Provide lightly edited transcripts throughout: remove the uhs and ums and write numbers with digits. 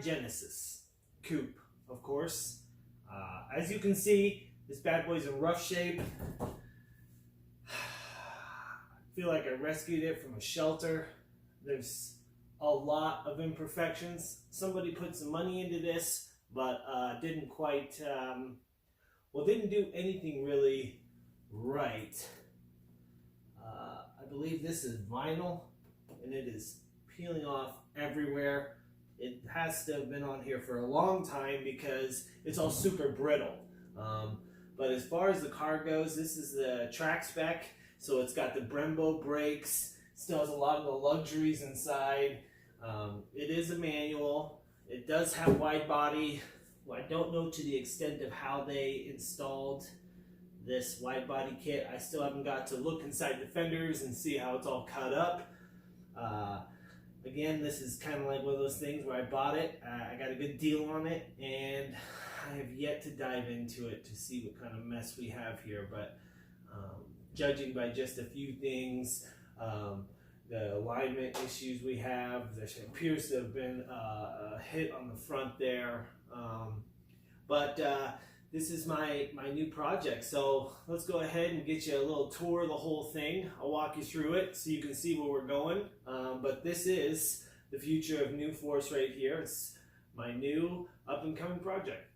Genesis coupe, of course. As you can see, this bad boy's in rough shape. I feel like I rescued it from a shelter. There's a lot of imperfections. Somebody put some money into this, but didn't quite, didn't do anything really right. I believe this is vinyl, and it is peeling off everywhere. It has to have been on here for a long time because it's all super brittle. But as far as the car goes, this is the track spec. So it's got the Brembo brakes, still has a lot of the luxuries inside. It is a manual. It does have wide body. Well, I don't know to the extent of how they installed this wide body kit. I still haven't got to look inside the fenders and see how it's all cut up. Again, this is kind of like one of those things where I bought it, I got a good deal on it, and I have yet to dive into it to see what kind of mess we have here. But judging by just a few things, the alignment issues we have, there appears to have been a hit on the front there. This is my new project, so let's go ahead and get you a little tour of the whole thing. I'll walk you through it so you can see where we're going. But this is the future of New Force right here. It's my new up-and-coming project.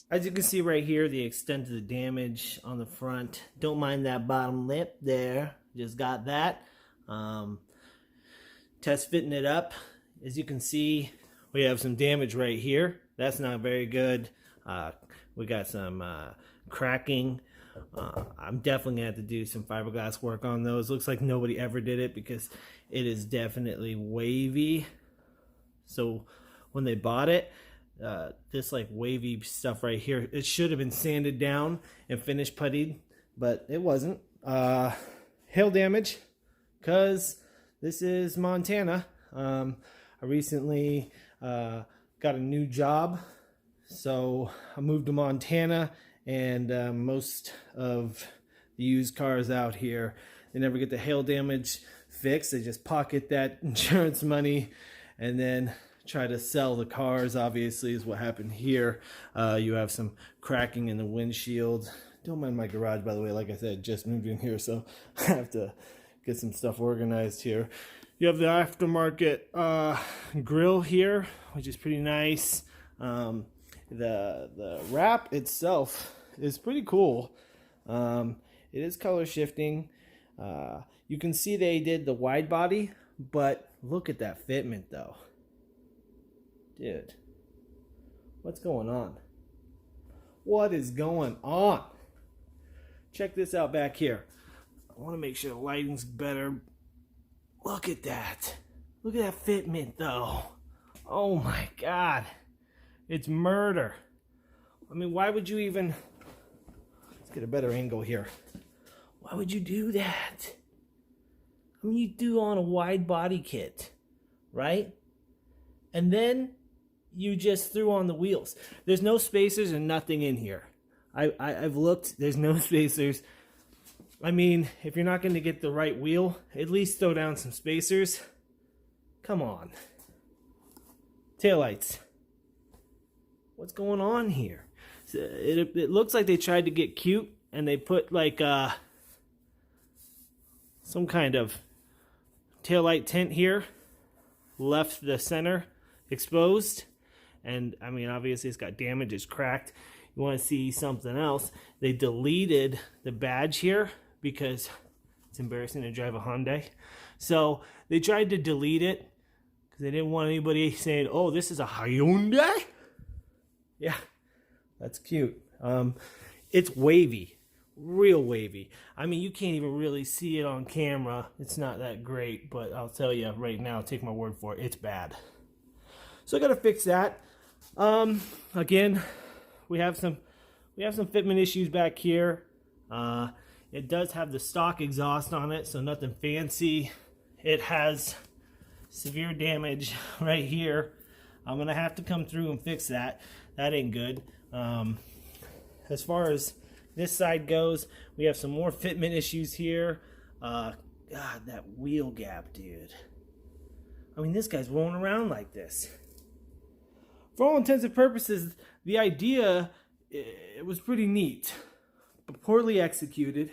As you can see right here, the extent of the damage on the front. Don't mind that bottom lip there. Just got that. Test fitting it up. As you can see, we have some damage right here. That's not very good. We got some cracking. I'm definitely going to have to do some fiberglass work on those. Looks like nobody ever did it because it is definitely wavy. So when they bought it, this like wavy stuff right here, it should have been sanded down and finish puttied, but it wasn't. Hail damage, because this is Montana. I recently got a new job, so I moved to Montana, and most of the used cars out here, they never get the hail damage fixed. They just pocket that insurance money and then try to sell the cars. Obviously is what happened here. You have some cracking in the windshield. Don't mind my garage, by the way. Like I said, just moved in here, so I have to get some stuff organized here. You have the aftermarket grill here, which is pretty nice. The wrap itself is pretty cool. It is color shifting. You can see they did the wide body, but look at that fitment though. Dude, what's going on? What is going on? Check this out back here. I want to make sure the lighting's better. Look at that. Look at that fitment though. Oh my God. It's murder. I mean, why would you even... Let's get a better angle here. Why would you do that? I mean, you do on a wide body kit, right? And then you just threw on the wheels. There's no spacers and nothing in here. I've looked, there's no spacers. I mean, if you're not going to get the right wheel, at least throw down some spacers. Come on. Taillights. What's going on here? It looks like they tried to get cute and they put like some kind of taillight tint here. Left the center exposed. And I mean, obviously it's got damage, it's cracked. You want to see something else. They deleted the badge here because it's embarrassing to drive a Hyundai. So they tried to delete it because they didn't want anybody saying, oh, this is a Hyundai? Yeah, that's cute. It's wavy, real wavy. I mean, you can't even really see it on camera. It's not that great, but I'll tell you right now, take my word for it, it's bad. So I got to fix that. Again, we have some fitment issues back here. It does have the stock exhaust on it, so nothing fancy. It has severe damage right here. I'm gonna have to come through and fix that. That ain't good. As far as this side goes, we have some more fitment issues here. God, that wheel gap, dude. I mean, this guy's rolling around like this. For all intents and purposes, the idea, it was pretty neat, but poorly executed.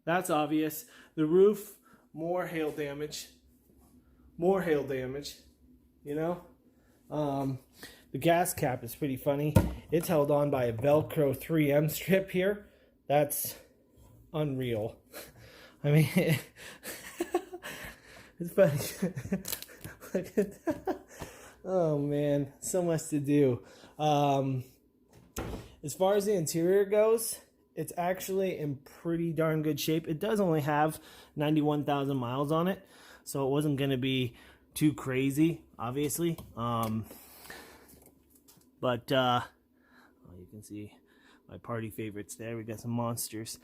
That's obvious. The roof, more hail damage. More hail damage, you know? The gas cap is pretty funny. It's held on by a Velcro 3M strip here. That's unreal. I mean, it's funny. Look at that. Oh man, so much to do. As far as the interior goes, it's actually in pretty darn good shape. It does only have 91,000 miles on it, so it wasn't going to be too crazy, obviously. But you can see my party favorites there. We got some monsters.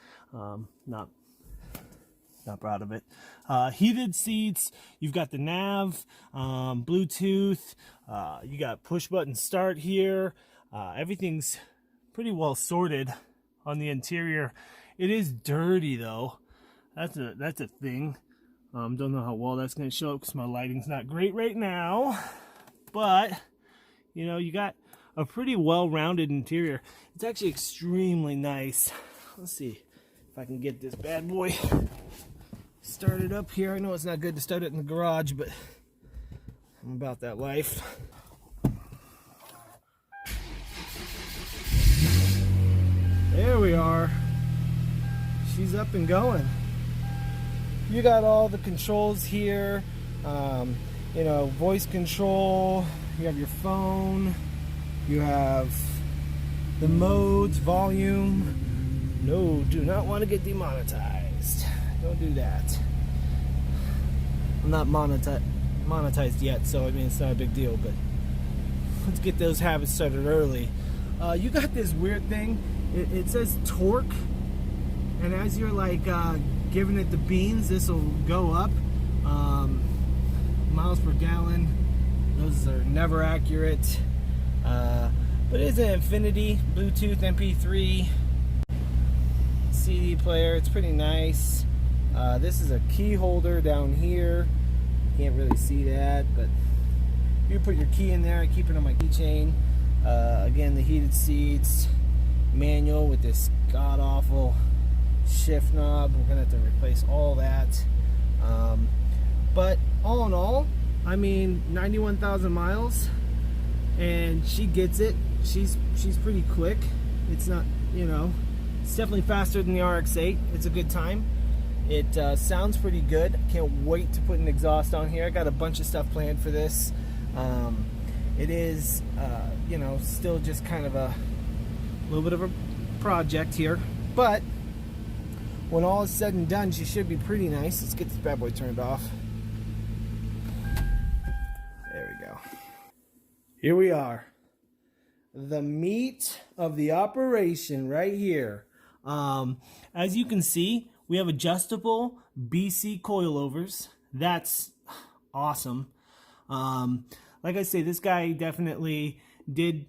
Not proud of it. Heated seats. You've got the nav, Bluetooth. You got push button start here. Everything's pretty well sorted on the interior. It is dirty though. That's a thing. Don't know how well that's going to show up because my lighting's not great right now. But you know, you got a pretty well-rounded interior. It's actually extremely nice. Let's see if I can get this bad boy started up here. I know it's not good to start it in the garage, but I'm about that life. There we are. She's up and going. You got all the controls here. You know, voice control. You have your phone. You have the modes, volume. No, do not want to get demonetized. Don't do that. I'm not monetized yet, so I mean it's not a big deal, but let's get those habits started early. You got this weird thing. It says torque, and as you're like giving it the beans, this will go up. Miles per gallon, those are never accurate. But it is an Infinity Bluetooth MP3 CD player. It's pretty nice. This is a key holder down here. Can't really see that, but you put your key in there. I keep it on my keychain. Again, the heated seats, manual with this god-awful shift knob. We're gonna have to replace all that. But all in all, I mean, 91,000 miles, and she gets it. She's pretty quick. It's not, you know, it's definitely faster than the RX-8. It's a good time. It sounds pretty good. Can't wait to put an exhaust on here. I got a bunch of stuff planned for this. It is, you know, still just kind of a little bit of a project here, but when all is said and done, she should be pretty nice. Let's get this bad boy turned off. There we go. Here we are. The meat of the operation right here. As you can see, we have adjustable BC coilovers. That's awesome. Like I say, this guy definitely did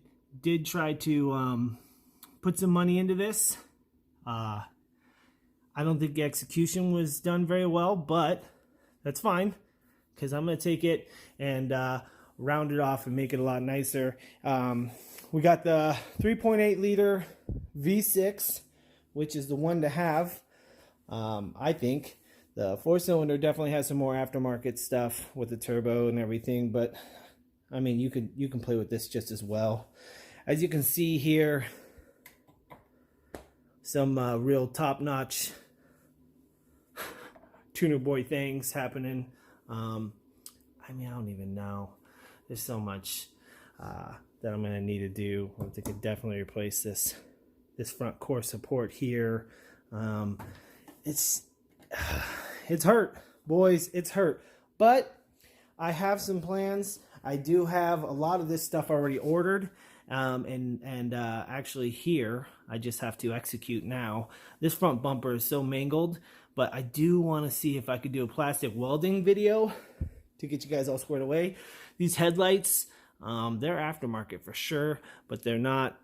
try to put some money into this. I don't think the execution was done very well, but that's fine, because I'm going to take it and round it off and make it a lot nicer. We got the 3.8 liter V6, which is the one to have. I think the 4-cylinder definitely has some more aftermarket stuff with the turbo and everything, but I mean, you can play with this just as well. As you can see here, some real top-notch tuner boy things happening. I mean, I don't even know. There's so much that I'm gonna need to do. I think I could definitely replace this front core support here. It's hurt, boys. It's hurt. But I have some plans. I do have a lot of this stuff already ordered. Actually here, I just have to execute now. This front bumper is so mangled, but I do want to see if I could do a plastic welding video to get you guys all squared away. These headlights, they're aftermarket for sure, but they're not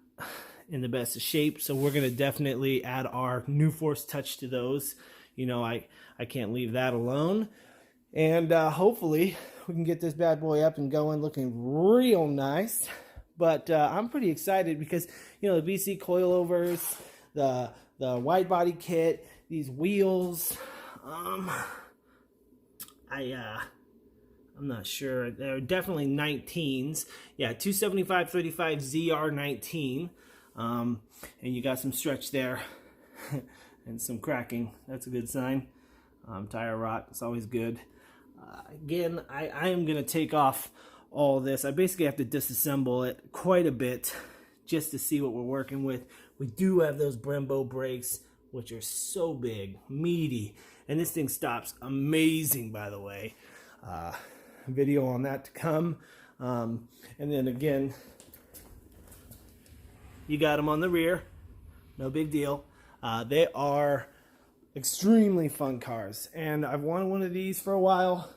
in the best of shape, so we're going to definitely add our New Force touch to those. You know, I can't leave that alone. And hopefully we can get this bad boy up and going, looking real nice. But I'm pretty excited because, you know, the BC coilovers, the wide body kit, these wheels, I'm not sure. They're definitely 19s. Yeah, 275/35 ZR19. And you got some stretch there and some cracking. That's a good sign. Tire rot, it's always good. Again, I am going to take off all this. I basically have to disassemble it quite a bit just to see what we're working with. We do have those Brembo brakes, which are so big, meaty, and this thing stops amazing, by the way. Video on that to come. And then again, you got them on the rear. No big deal. They are extremely fun cars, and I've wanted one of these for a while.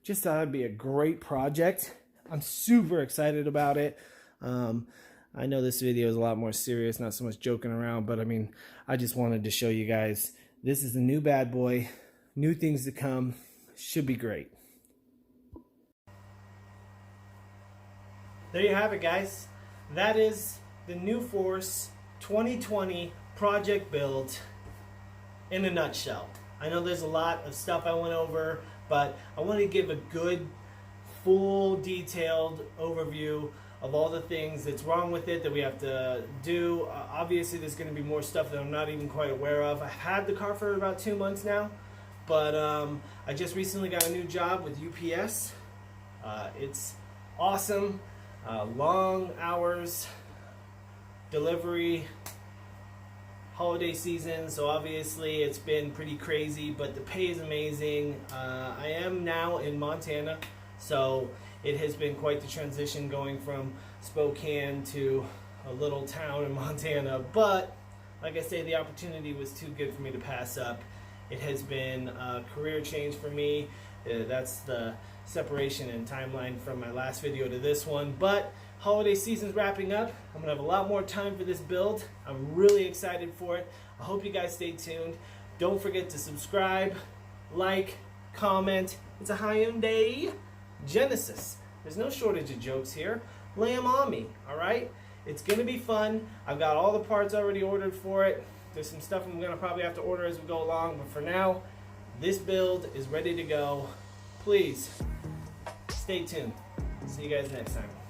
Just thought it'd be a great project. I'm super excited about it. I know this video is a lot more serious, not so much joking around, but I mean, I just wanted to show you guys this is the new bad boy, new things to come. Should be great. There you have it, guys. That is the New Force 2020 project build in a nutshell. I know there's a lot of stuff I went over, but I want to give a good, full, detailed overview of all the things that's wrong with it that we have to do. Obviously, there's going to be more stuff that I'm not even quite aware of. I've had the car for about 2 months now, but I just recently got a new job with UPS. It's awesome. Long hours, delivery, holiday season, so obviously it's been pretty crazy, but the pay is amazing. I am now in Montana, so it has been quite the transition going from Spokane to a little town in Montana, but like I say, the opportunity was too good for me to pass up. It has been a career change for me. That's the separation and timeline from my last video to this one, but holiday season's wrapping up. I'm gonna have a lot more time for this build. I'm really excited for it. I hope you guys stay tuned. Don't forget to subscribe, like, comment. It's a Hyundai Genesis. There's no shortage of jokes here. Lay them on me, all right? It's gonna be fun. I've got all the parts already ordered for it. There's some stuff I'm gonna probably have to order as we go along, but for now, this build is ready to go. Please, stay tuned. See you guys next time.